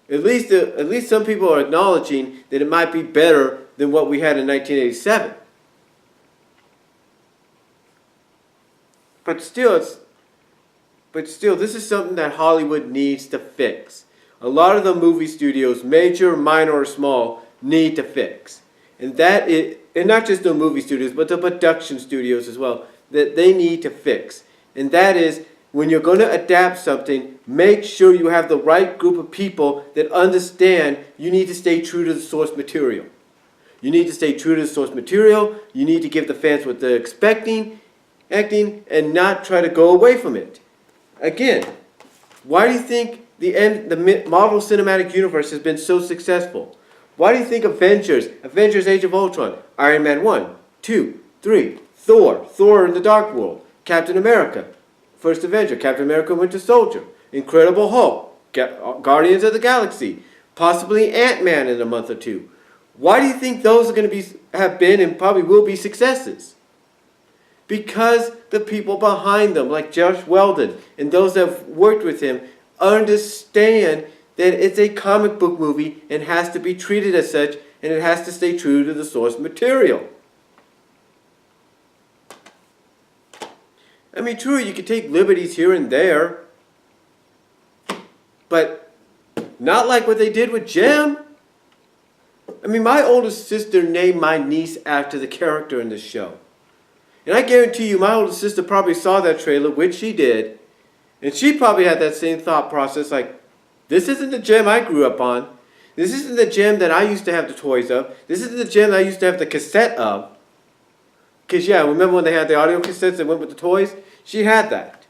At least some people are acknowledging that it might be better than what we had in 1987. But still, this is something that Hollywood needs to fix. A lot of the movie studios, major, minor, or small, need to fix. And not just the movie studios, but the production studios as well, that they need to fix. And that is, when you're going to adapt something, make sure you have the right group of people that understand you need to stay true to the source material. You need to stay true to the source material. You need to give the fans what they're expecting, and not try to go away from it. Again, why do you think the Marvel Cinematic Universe has been so successful? Why do you think Avengers Age of Ultron, Iron Man 1, 2, 3, Thor in the Dark World, Captain America, First Avenger, Captain America Winter Soldier, Incredible Hulk, Guardians of the Galaxy, possibly Ant-Man in a month or two? Why do you think those are going to have been and probably will be successes? Because the people behind them, like Josh Weldon and those that have worked with him, understand that it's a comic book movie and has to be treated as such, and it has to stay true to the source material. I mean, true, you can take liberties here and there, but not like what they did with Jem. I mean, my oldest sister named my niece after the character in the show. And I guarantee you, my oldest sister probably saw that trailer, which she did, and she probably had that same thought process, like, this isn't the Jem I grew up on. This isn't the Jem that I used to have the toys of. This isn't the Jem I used to have the cassette of. Because, yeah, remember when they had the audio cassettes that went with the toys? She had that.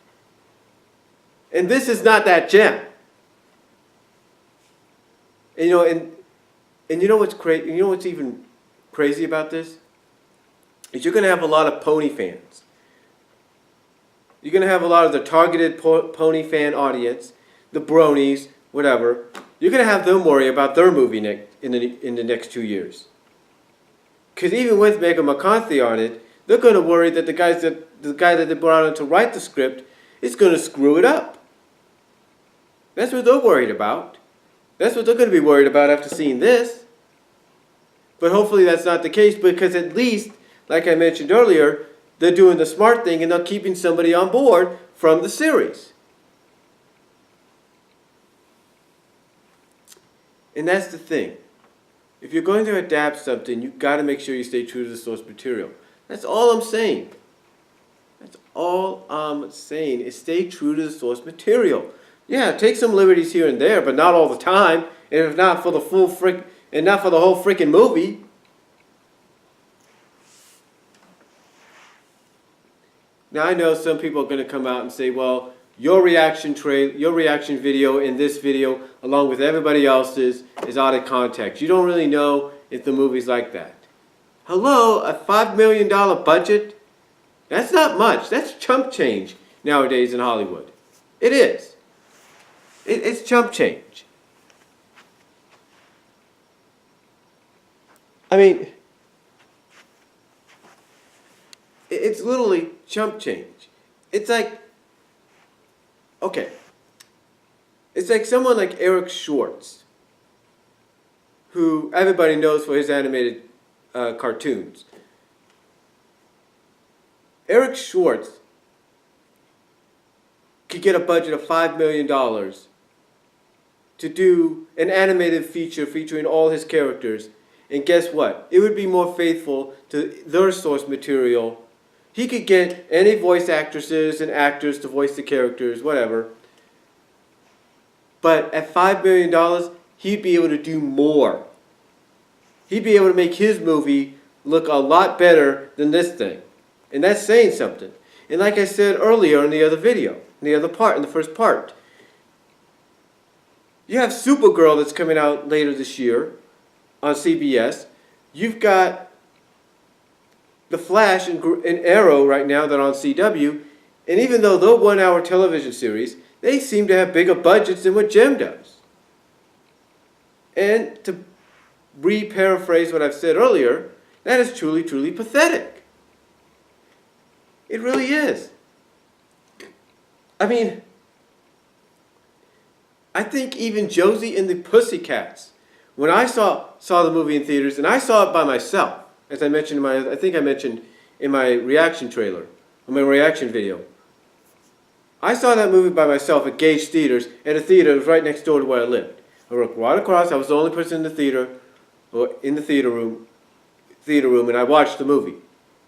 And this is not that Jem. And, you know what's crazy? You know what's even crazy about this? Is you're going to have a lot of pony fans. You're going to have a lot of the targeted pony fan audience, the bronies, whatever. You're going to have them worry about their movie in the next 2 years. Because even with Megan McCarthy on it, they're going to worry that the guy that they brought on to write the script is going to screw it up. That's what they're worried about. That's what they're going to be worried about after seeing this. But hopefully that's not the case, because at least, like I mentioned earlier, they're doing the smart thing and they're keeping somebody on board from the series. And that's the thing. If you're going to adapt something, you've got to make sure you stay true to the source material. That's all I'm saying. That's all I'm saying, is stay true to the source material. Yeah, take some liberties here and there, but not all the time. And if not for the whole freaking movie. Now I know some people are going to come out and say, well, your reaction video in this video, along with everybody else's, is out of context. You don't really know if the movie's like that. Hello, a $5 million budget? That's not much. That's chump change nowadays in Hollywood. It is. It's chump change. I mean, it's literally chump change. It's like, okay, it's like someone like Eric Schwartz, who everybody knows for his animated cartoons. Eric Schwartz could get a budget of $5 million to do an animated feature featuring all his characters. And guess what? It would be more faithful to their source material. He could get any voice actresses and actors to voice the characters, whatever. But at $5 million, he'd be able to do more. He'd be able to make his movie look a lot better than this thing. And that's saying something. And like I said earlier in the other video, in the first part, you have Supergirl that's coming out later this year on CBS. You've got The Flash and Arrow right now that are on CW. And even though they're 1-hour television series, they seem to have bigger budgets than what Jem does. And to re-paraphrase what I've said earlier, that is truly, truly pathetic. It really is. I mean, I think even Josie and the Pussycats, when I saw the movie in theaters, and I saw it by myself, as I mentioned I think I mentioned in my reaction trailer, in my reaction video. I saw that movie by myself at Gage Theaters, at a theater that was right next door to where I lived. I worked right across. I was the only person in the theater, or in the theater room, and I watched the movie.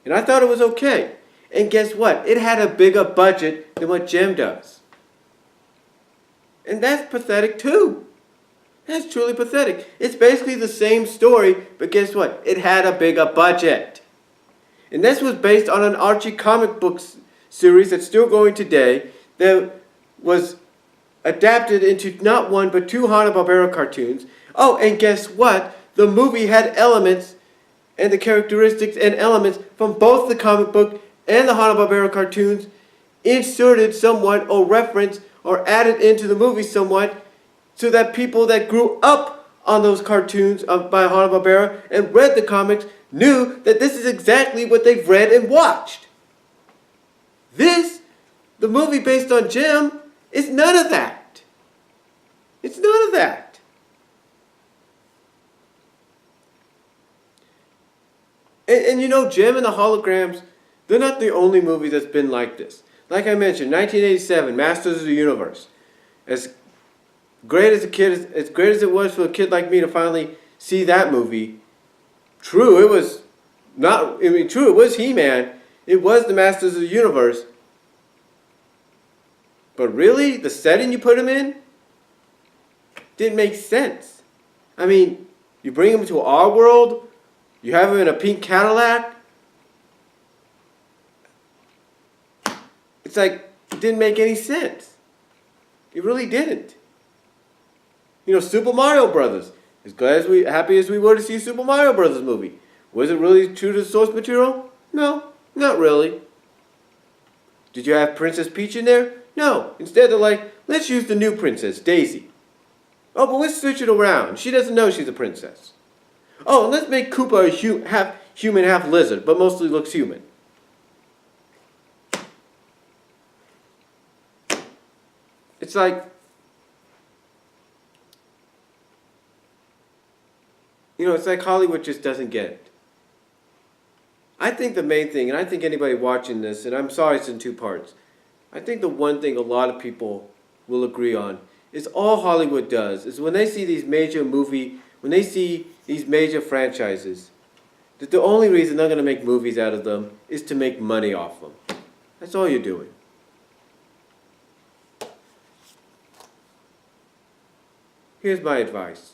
And I thought it was okay. And guess what? It had a bigger budget than what Gem does. And that's pathetic too. That's truly pathetic. It's basically the same story, but guess what? It had a bigger budget. And this was based on an Archie comic book series that's still going today, that was adapted into not one but two Hanna-Barbera cartoons. Oh, and guess what? The movie had elements and the characteristics and elements from both the comic book and the Hanna-Barbera cartoons inserted somewhat or referenced or added into the movie somewhat, so that people that grew up on those cartoons by Hanna-Barbera and read the comics knew that this is exactly what they've read and watched. The movie based on Gem, is none of that. It's none of that. And you know, Gem and the Holograms, they're not the only movie that's been like this. Like I mentioned, 1987, Masters of the Universe. As great as it was for a kid like me to finally see that movie, true, it was it was He-Man. It was the Masters of the Universe. But really, the setting you put him in didn't make sense. I mean, you bring him to our world, you have him in a pink Cadillac. It's like, it didn't make any sense. It really didn't. You know, Super Mario Brothers. Happy as we were to see a Super Mario Brothers movie. Was it really true to the source material? No, not really. Did you have Princess Peach in there? No. Instead, they're like, let's use the new princess, Daisy. Oh, but let's switch it around. She doesn't know she's a princess. Oh, and let's make Koopa half human, half lizard, but mostly looks human. It's like, it's like Hollywood just doesn't get it. I think the main thing, and I think anybody watching this, and I'm sorry it's in two parts, I think the one thing a lot of people will agree on is all Hollywood does is when they see these major franchises, that the only reason they're going to make movies out of them is to make money off them. That's all you're doing. Here's my advice.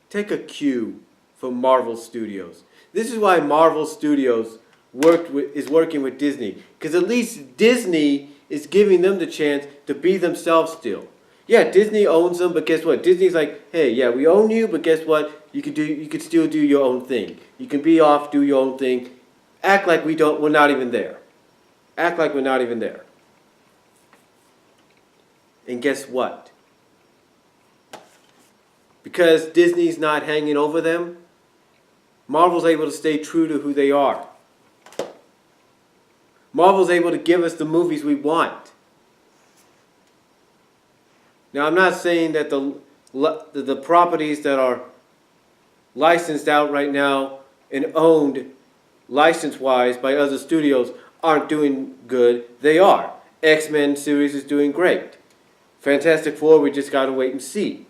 Take a cue from Marvel Studios. This is why Marvel Studios is working with Disney. Because at least Disney is giving them the chance to be themselves still. Yeah, Disney owns them, but guess what? Disney's like, hey, yeah, we own you, but guess what? You could still do your own thing. You can be off, do your own thing. Act like we're not even there. Act like we're not even there. And guess what? Because Disney's not hanging over them, Marvel's able to stay true to who they are. Marvel's able to give us the movies we want. Now, I'm not saying that the properties that are licensed out right now and owned license-wise by other studios aren't doing good. They are. X-Men series is doing great. Fantastic Four, we just got to wait and see.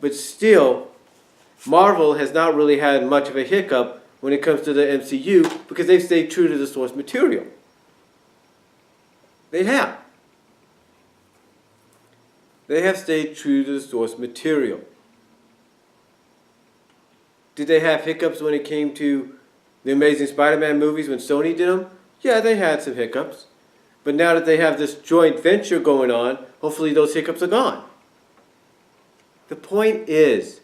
But still, Marvel has not really had much of a hiccup when it comes to the MCU because they've stayed true to the source material. They have. They have stayed true to the source material. Did they have hiccups when it came to the Amazing Spider-Man movies when Sony did them? Yeah, they had some hiccups. But now that they have this joint venture going on, hopefully those hiccups are gone. The point is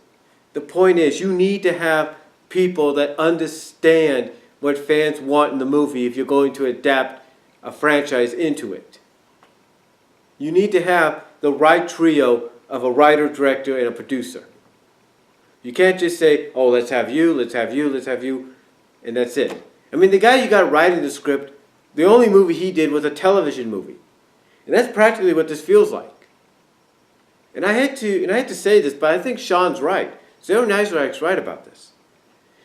you need to have people that understand what fans want in the movie if you're going to adapt a franchise into it. You need to have the right trio of a writer, director, and a producer. You can't just say, oh, let's have you, and that's it. I mean, the guy you got writing the script, The only movie he did was a television movie. And that's practically what this feels like. And I hate to say this, but I think Sean's right. Zero Nicerak's right about this.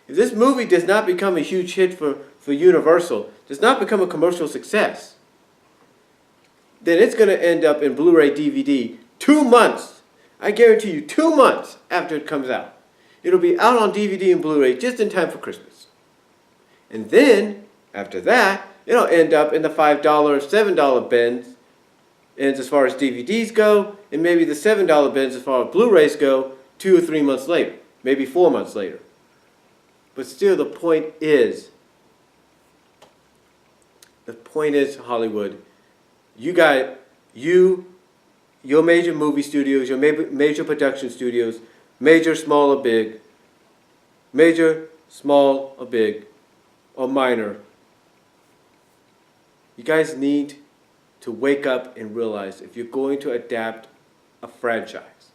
If this movie does not become a huge hit for Universal, does not become a commercial success, then it's going to end up in Blu-ray DVD 2 months. I guarantee you, 2 months after it comes out. It'll be out on DVD and Blu-ray just in time for Christmas. And then, after that, it'll end up in the $5, $7 bins, and as far as DVDs go, and maybe the $7 bins as far as Blu-rays go, 2 or 3 months later, maybe 4 months later. But still, the point is, Hollywood, your major movie studios, your major production studios, major, small or big, major, small or big, or minor, you guys need to wake up and realize if you're going to adapt a franchise,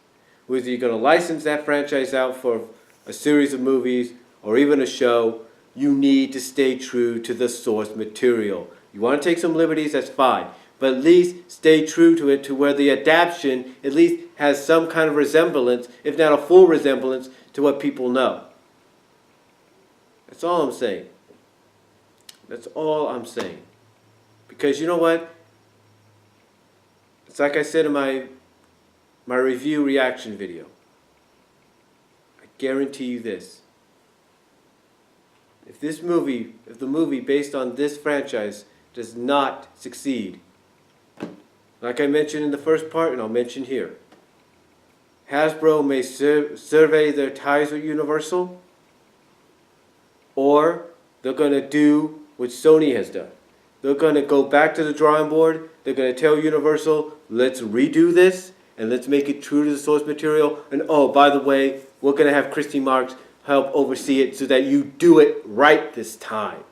whether you're going to license that franchise out for a series of movies or even a show, you need to stay true to the source material. You want to take some liberties, that's fine. But at least stay true to it to where the adaptation at least has some kind of resemblance, if not a full resemblance, to what people know. That's all I'm saying. That's all I'm saying. Because you know what? It's like I said in my review reaction video. I guarantee you this. If the movie based on this franchise does not succeed, like I mentioned in the first part and I'll mention here, Hasbro may survey their ties with Universal, or they're going to do what Sony has done. They're going to go back to the drawing board. They're going to tell Universal, let's redo this and let's make it true to the source material. And oh, by the way, we're going to have Christy Marks help oversee it so that you do it right this time.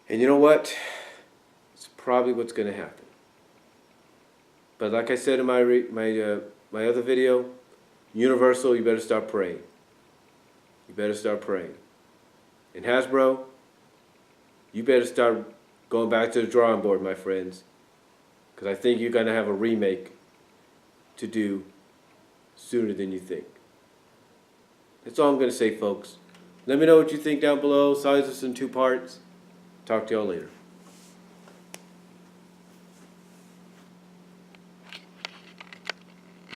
And you know what? It's probably what's going to happen. But like I said in my other video, Universal, you better start praying. You better start praying. And Hasbro, you better start going back to the drawing board, my friends. Because I think you're going to have a remake to do sooner than you think. That's all I'm going to say, folks. Let me know what you think down below. Sorry this is in 2 parts. Talk to y'all later.